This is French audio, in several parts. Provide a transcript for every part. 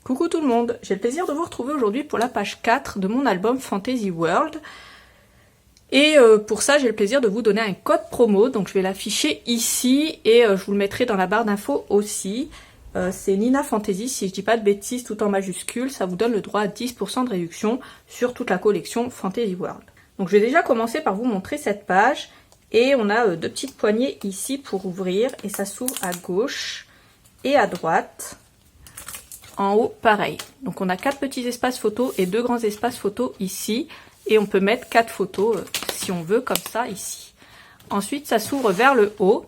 Coucou tout le monde, j'ai le plaisir de vous retrouver aujourd'hui pour la page 4 de mon album Fantasy World. Et pour ça, j'ai le plaisir de vous donner un code promo, donc je vais l'afficher ici et je vous le mettrai dans la barre d'infos aussi. C'est Nina Fantasy, si je dis pas de bêtises, tout en majuscule, ça vous donne le droit à 10% de réduction sur toute la collection Fantasy World. Donc je vais déjà commencer par vous montrer cette page et on a deux petites poignées ici pour ouvrir et ça s'ouvre à gauche et à droite. En haut, pareil. Donc on a 4 petits espaces photos et 2 grands espaces photos ici. Et on peut mettre 4 photos si on veut, comme ça, ici. Ensuite, ça s'ouvre vers le haut.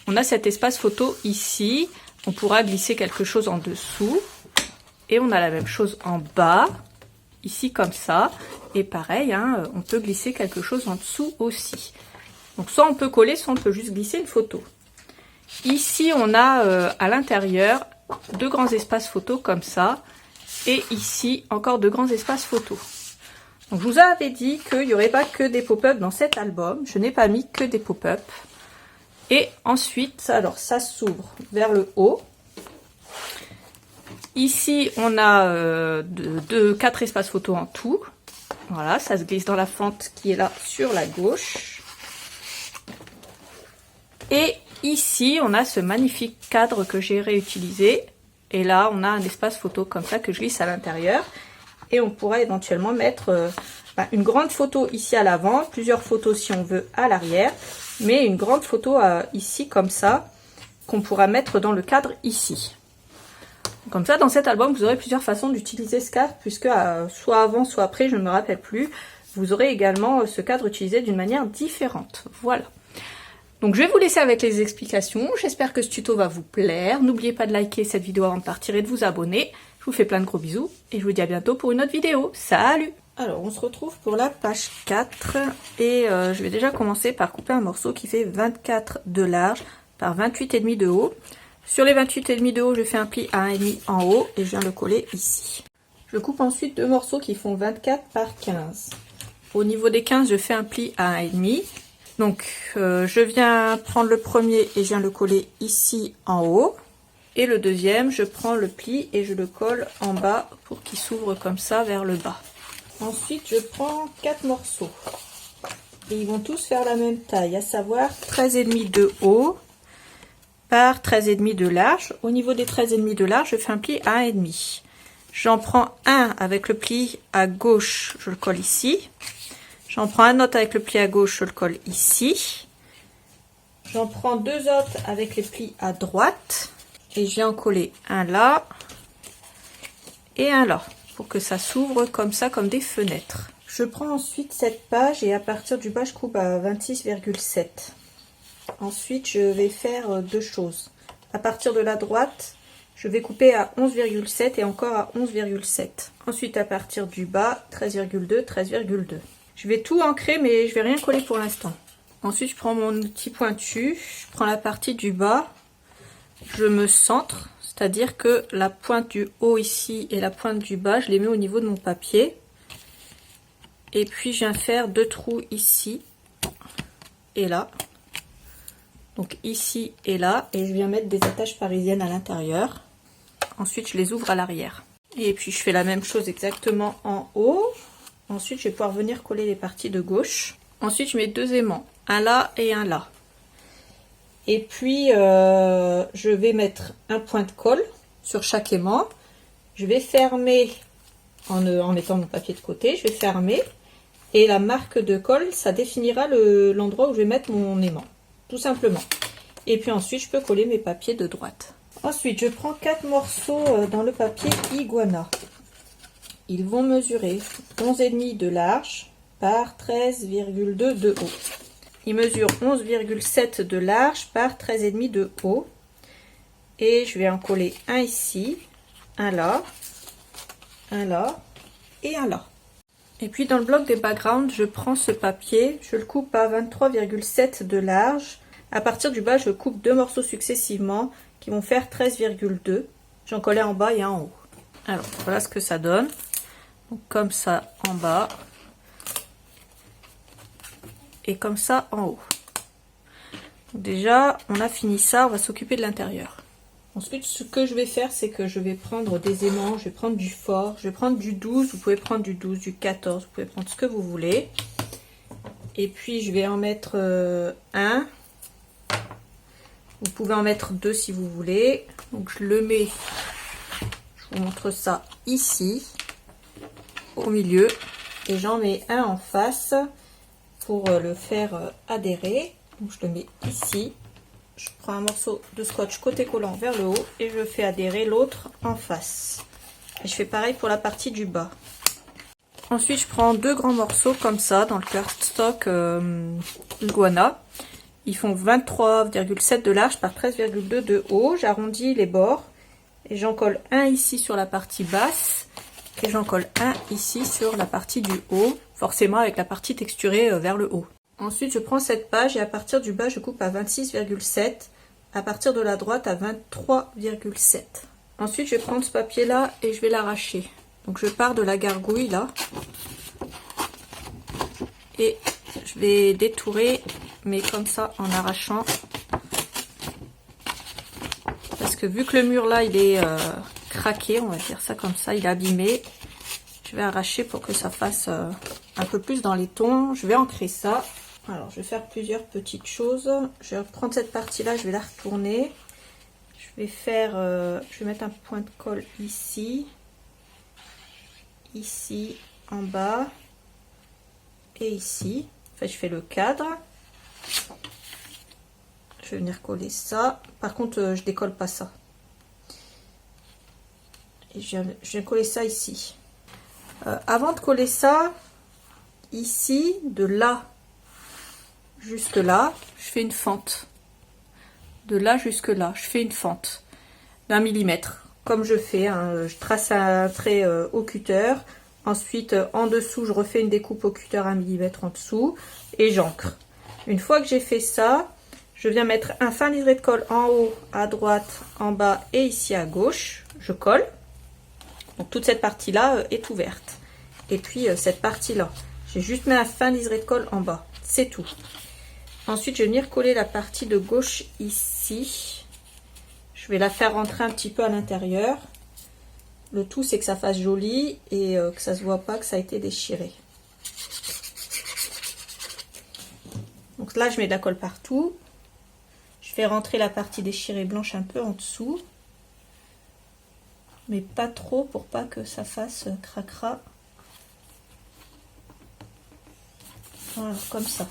On a cet espace photo ici. On pourra glisser quelque chose en dessous. Et on a la même chose en bas. Ici, comme ça. Et pareil, hein, on peut glisser quelque chose en dessous aussi. Donc soit on peut coller, soit on peut juste glisser une photo. Ici, on a à l'intérieur 2 grands espaces photos comme ça. Et ici, encore 2 grands espaces photos. Donc, je vous avais dit qu'il n'y aurait pas que des pop-up dans cet album. Je n'ai pas mis que des pop-up. Et ensuite, alors ça s'ouvre vers le haut. Ici, on a 4 espaces photos en tout. Voilà, ça se glisse dans la fente qui est là sur la gauche. Et ici, on a ce magnifique cadre que j'ai réutilisé. Et là, on a un espace photo comme ça que je glisse à l'intérieur. Et on pourra éventuellement mettre une grande photo ici à l'avant, plusieurs photos si on veut à l'arrière. Mais une grande photo ici comme ça, qu'on pourra mettre dans le cadre ici. Comme ça, dans cet album, vous aurez plusieurs façons d'utiliser ce cadre, puisque soit avant, soit après, je ne me rappelle plus. Vous aurez également ce cadre utilisé d'une manière différente. Voilà. Donc je vais vous laisser avec les explications, j'espère que ce tuto va vous plaire. N'oubliez pas de liker cette vidéo avant de partir et de vous abonner. Je vous fais plein de gros bisous et je vous dis à bientôt pour une autre vidéo. Salut! Alors on se retrouve pour la page 4 et je vais déjà commencer par couper un morceau qui fait 24 de large par 28,5 de haut. Sur les 28,5 de haut, je fais un pli à 1,5 en haut et je viens le coller ici. Je coupe ensuite 2 morceaux qui font 24 par 15. Au niveau des 15, je fais un pli à 1,5. Donc je viens prendre le premier et je viens le coller ici en haut. Et le deuxième, je prends le pli et je le colle en bas pour qu'il s'ouvre comme ça vers le bas. Ensuite, je prends 4 morceaux. Et ils vont tous faire la même taille, à savoir 13,5 de haut par 13,5 de large. Au niveau des 13,5 de large, je fais un pli à 1,5. J'en prends un avec le pli à gauche, je le colle ici. J'en prends un autre avec le pli à gauche, je le colle ici. J'en prends 2 autres avec les plis à droite. Et je viens en coller un là et un là, pour que ça s'ouvre comme ça, comme des fenêtres. Je prends ensuite cette page et à partir du bas, je coupe à 26,7. Ensuite, je vais faire 2 choses. À partir de la droite, je vais couper à 11,7 et encore à 11,7. Ensuite, à partir du bas, 13,2, 13,2. Je vais tout ancrer, mais je vais rien coller pour l'instant. Ensuite, je prends mon outil pointu, je prends la partie du bas, je me centre, c'est-à-dire que la pointe du haut ici et la pointe du bas, je les mets au niveau de mon papier. Et puis, je viens faire 2 trous ici et là. Donc ici et là. Et je viens mettre des attaches parisiennes à l'intérieur. Ensuite, je les ouvre à l'arrière. Et puis, je fais la même chose exactement en haut. Ensuite, je vais pouvoir venir coller les parties de gauche. Ensuite, je mets 2 aimants, un là et un là. Et puis, je vais mettre un point de colle sur chaque aimant. Je vais fermer en mettant mon papier de côté. Je vais fermer. Et la marque de colle, ça définira l'endroit où je vais mettre mon aimant. Tout simplement. Et puis ensuite, je peux coller mes papiers de droite. Ensuite, je prends 4 morceaux dans le papier Iguana. Ils vont mesurer 11,5 de large par 13,2 de haut. Ils mesurent 11,7 de large par 13,5 de haut. Et je vais en coller un ici, un là et un là. Et puis dans le bloc des backgrounds, je prends ce papier, je le coupe à 23,7 de large. À partir du bas, je coupe 2 morceaux successivement qui vont faire 13,2. J'en colle un en bas et un en haut. Alors voilà ce que ça donne. Donc, comme ça en bas. Et comme ça en haut. Donc déjà, on a fini ça, on va s'occuper de l'intérieur. Ensuite, ce que je vais faire, c'est que je vais prendre des aimants, je vais prendre du fort, je vais prendre du 12, vous pouvez prendre du 12, du 14, vous pouvez prendre ce que vous voulez. Et puis, je vais en mettre un. Vous pouvez en mettre 2 si vous voulez. Donc, je le mets, je vous montre ça ici, au milieu. Et j'en mets un en face pour le faire adhérer. Donc, je le mets ici. Je prends un morceau de scotch côté collant vers le haut et je fais adhérer l'autre en face. Et je fais pareil pour la partie du bas. Ensuite, je prends 2 grands morceaux comme ça dans le cardstock Iguana. Ils font 23,7 de large par 13,2 de haut. J'arrondis les bords et j'en colle un ici sur la partie basse et j'en colle un ici sur la partie du haut, forcément avec la partie texturée vers le haut. Ensuite, je prends cette page et à partir du bas, je coupe à 26,7. À partir de la droite, à 23,7. Ensuite, je vais prendre ce papier-là et je vais l'arracher. Donc, je pars de la gargouille, là. Et je vais détourer, mais comme ça, en arrachant. Parce que vu que le mur, là, il est craqué, on va dire ça comme ça, il est abîmé. Je vais arracher pour que ça fasse un peu plus dans les tons. Je vais ancrer ça. Alors, je vais faire plusieurs petites choses. Je vais prendre cette partie-là, je vais la retourner. Je vais mettre un point de colle ici, ici, en bas et ici. Enfin, je fais le cadre. Je vais venir coller ça. Par contre, je décolle pas ça. Et je viens coller ça ici. Avant de coller ça, ici, de là jusque là, je fais une fente. De là jusque là, je fais une fente d'1 millimètre. Comme je fais, hein, je trace un trait au cutter. Ensuite, en dessous, je refais une découpe au cutter 1 millimètre en dessous et j'ancre. Une fois que j'ai fait ça, je viens mettre un fin liseré de colle en haut, à droite, en bas et ici à gauche. Je colle. Donc toute cette partie-là est ouverte. Et puis cette partie-là, j'ai juste mis un fin liseré de colle en bas. C'est tout. Ensuite, je vais venir coller la partie de gauche ici. Je vais la faire rentrer un petit peu à l'intérieur. Le tout, c'est que ça fasse joli et que ça ne se voit pas que ça a été déchiré. Donc là, je mets de la colle partout. Je fais rentrer la partie déchirée blanche un peu en dessous. Mais pas trop pour pas que ça fasse cracra. Voilà, comme ça.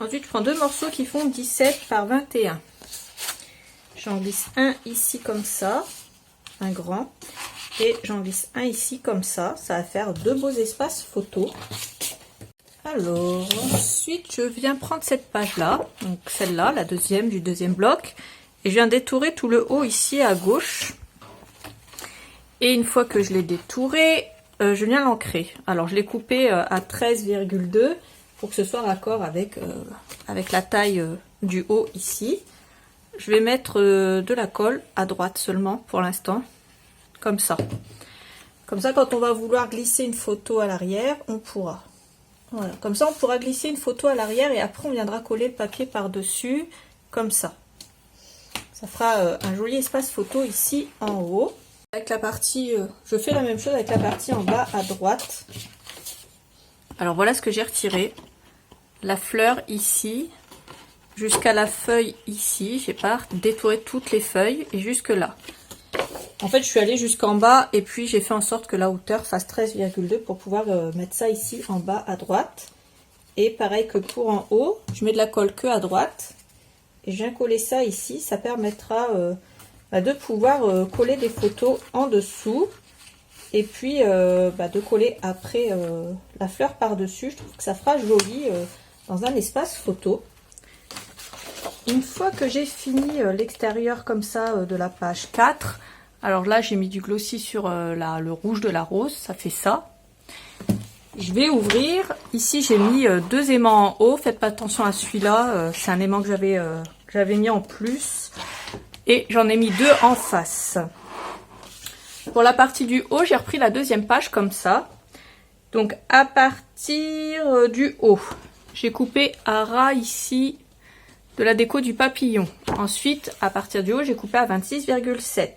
Ensuite, je prends 2 morceaux qui font 17 par 21. J'en glisse un ici comme ça, un grand, et j'en glisse un ici comme ça. Ça va faire 2 beaux espaces photo. Alors, ensuite, je viens prendre cette page-là, donc celle-là, la deuxième du deuxième bloc, et je viens détourer tout le haut ici à gauche. Et une fois que je l'ai détouré, je viens l'ancrer. Alors, je l'ai coupé à 13,2 pour que ce soit raccord avec la taille du haut ici. Je vais mettre de la colle à droite seulement pour l'instant, comme ça. Comme ça, quand on va vouloir glisser une photo à l'arrière, on pourra. Voilà, comme ça, on pourra glisser une photo à l'arrière et après, on viendra coller le papier par-dessus, comme ça. Ça fera un joli espace photo ici en haut. Avec la partie, je fais la même chose avec la partie en bas à droite. Alors voilà ce que j'ai retiré. La fleur ici, jusqu'à la feuille ici. J'ai pas détouré toutes les feuilles et jusque là. En fait, je suis allée jusqu'en bas et puis j'ai fait en sorte que la hauteur fasse 13,2 pour pouvoir mettre ça ici en bas à droite. Et pareil que pour en haut, je mets de la colle que à droite. Et je viens coller ça ici. Ça permettra de pouvoir coller des photos en dessous. Et puis de coller après la fleur par-dessus. Je trouve que ça fera joli dans un espace photo. Une fois que j'ai fini l'extérieur comme ça de la page 4, alors là j'ai mis du glossy sur le rouge de la rose, ça fait ça. Je vais ouvrir, ici j'ai mis 2 aimants en haut, faites pas attention à celui-là, c'est un aimant que j'avais mis en plus. Et j'en ai mis 2 en face. Pour la partie du haut, j'ai repris la deuxième page comme ça. Donc à partir du haut, j'ai coupé à ras ici de la déco du papillon. Ensuite, à partir du haut, j'ai coupé à 26,7.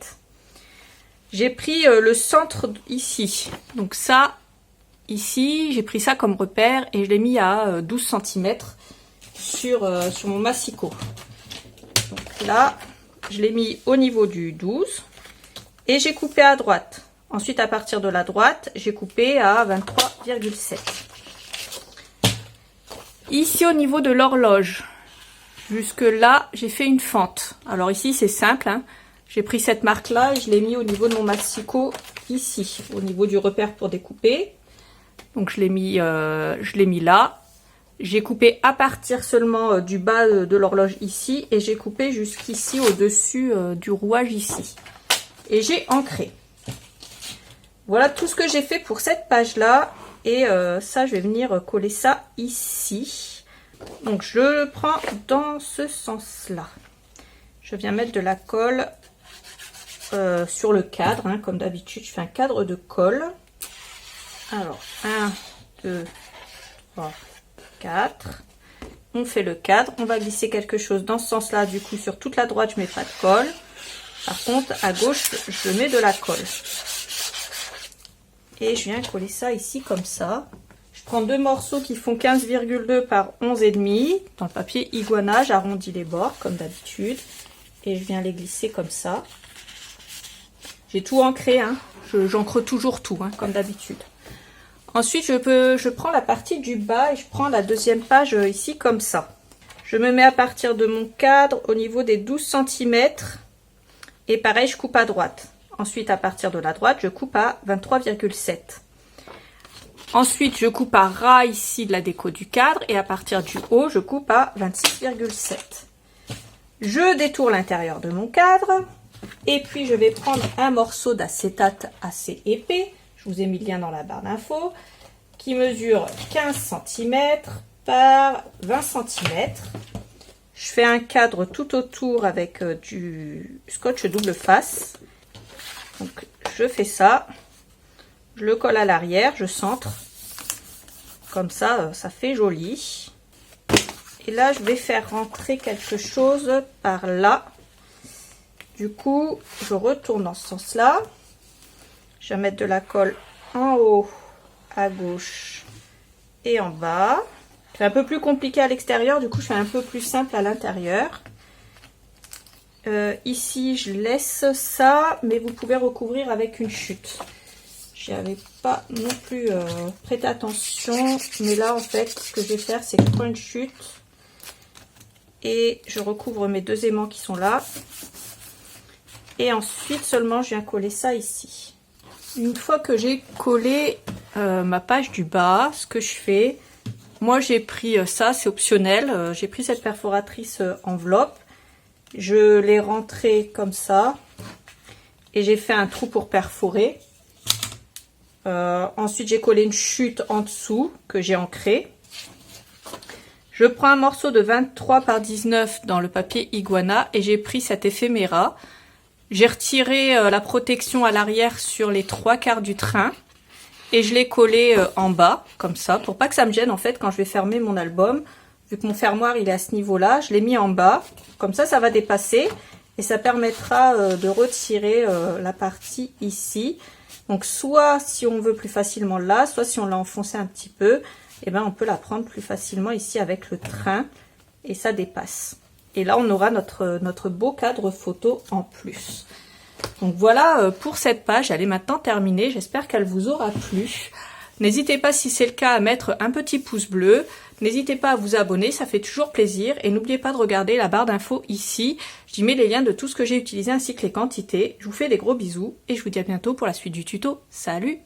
J'ai pris le centre ici. Donc ça, ici, j'ai pris ça comme repère et je l'ai mis à 12 cm sur mon massicot. Donc là, je l'ai mis au niveau du 12 et j'ai coupé à droite. Ensuite, à partir de la droite, j'ai coupé à 23,7. Ici, au niveau de l'horloge, jusque là, j'ai fait une fente. Alors ici, c'est simple, hein. J'ai pris cette marque-là et je l'ai mis au niveau de mon massicot ici, au niveau du repère pour découper. Donc je l'ai mis là. J'ai coupé à partir seulement du bas de l'horloge ici et j'ai coupé jusqu'ici au-dessus du rouage ici. Et j'ai ancré. Voilà tout ce que j'ai fait pour cette page-là. Et ça, je vais venir coller ça ici. Donc je le prends dans ce sens-là. Je viens mettre de la colle sur le cadre, hein, comme d'habitude. Je fais un cadre de colle. Alors, 1, 2, 3, 4. On fait le cadre. On va glisser quelque chose dans ce sens-là. Du coup, sur toute la droite, je mets pas de colle. Par contre, à gauche, je mets de la colle. Et je viens coller ça ici comme ça. Je prends deux morceaux qui font 15,2 par 11,5. Dans le papier iguana, j'arrondis les bords comme d'habitude. Et je viens les glisser comme ça. J'ai tout ancré, hein. J'ancre toujours tout, hein, comme d'habitude. Ensuite, je prends la partie du bas et je prends la deuxième page ici comme ça. Je me mets à partir de mon cadre au niveau des 12 cm. Et pareil, je coupe à droite. Ensuite, à partir de la droite, je coupe à 23,7. Ensuite, je coupe à ras ici de la déco du cadre. Et à partir du haut, je coupe à 26,7. Je détourne l'intérieur de mon cadre. Et puis, je vais prendre un morceau d'acétate assez épais. Je vous ai mis le lien dans la barre d'infos. Qui mesure 15 cm par 20 cm. Je fais un cadre tout autour avec du scotch double face. Donc, je fais ça. Je le colle à l'arrière, je centre. Comme ça, ça fait joli. Et là, je vais faire rentrer quelque chose par là. Du coup, je retourne dans ce sens-là. Je vais mettre de la colle en haut, à gauche et en bas. C'est un peu plus compliqué à l'extérieur, du coup, je fais un peu plus simple à l'intérieur. Ici, je laisse ça, mais vous pouvez recouvrir avec une chute. J'y avais pas non plus prêté attention, mais là, en fait, ce que je vais faire, c'est que je prends une chute et je recouvre mes deux aimants qui sont là. Et ensuite, seulement, je viens coller ça ici. Une fois que j'ai collé ma page du bas, ce que je fais, moi, j'ai pris ça, c'est optionnel. J'ai pris cette perforatrice enveloppe. Je l'ai rentrée comme ça. Et j'ai fait un trou pour perforer. Ensuite, j'ai collé une chute en dessous que j'ai ancrée. Je prends un morceau de 23 par 19 dans le papier iguana et j'ai pris cet éphéméra. J'ai retiré la protection à l'arrière sur les 3/4 du train. Et je l'ai collé en bas, comme ça, pour pas que ça me gêne en fait quand je vais fermer mon album. Vu que mon fermoir il est à ce niveau-là, je l'ai mis en bas. Comme ça va dépasser et ça permettra de retirer la partie ici. Donc soit si on veut plus facilement là, soit si on l'a enfoncé un petit peu, et ben on peut la prendre plus facilement ici avec le train et ça dépasse. Et là on aura notre beau cadre photo en plus. Donc voilà pour cette page, elle est maintenant terminée, j'espère qu'elle vous aura plu. N'hésitez pas si c'est le cas à mettre un petit pouce bleu, n'hésitez pas à vous abonner, ça fait toujours plaisir. Et n'oubliez pas de regarder la barre d'infos ici, j'y mets les liens de tout ce que j'ai utilisé ainsi que les quantités. Je vous fais des gros bisous et je vous dis à bientôt pour la suite du tuto. Salut!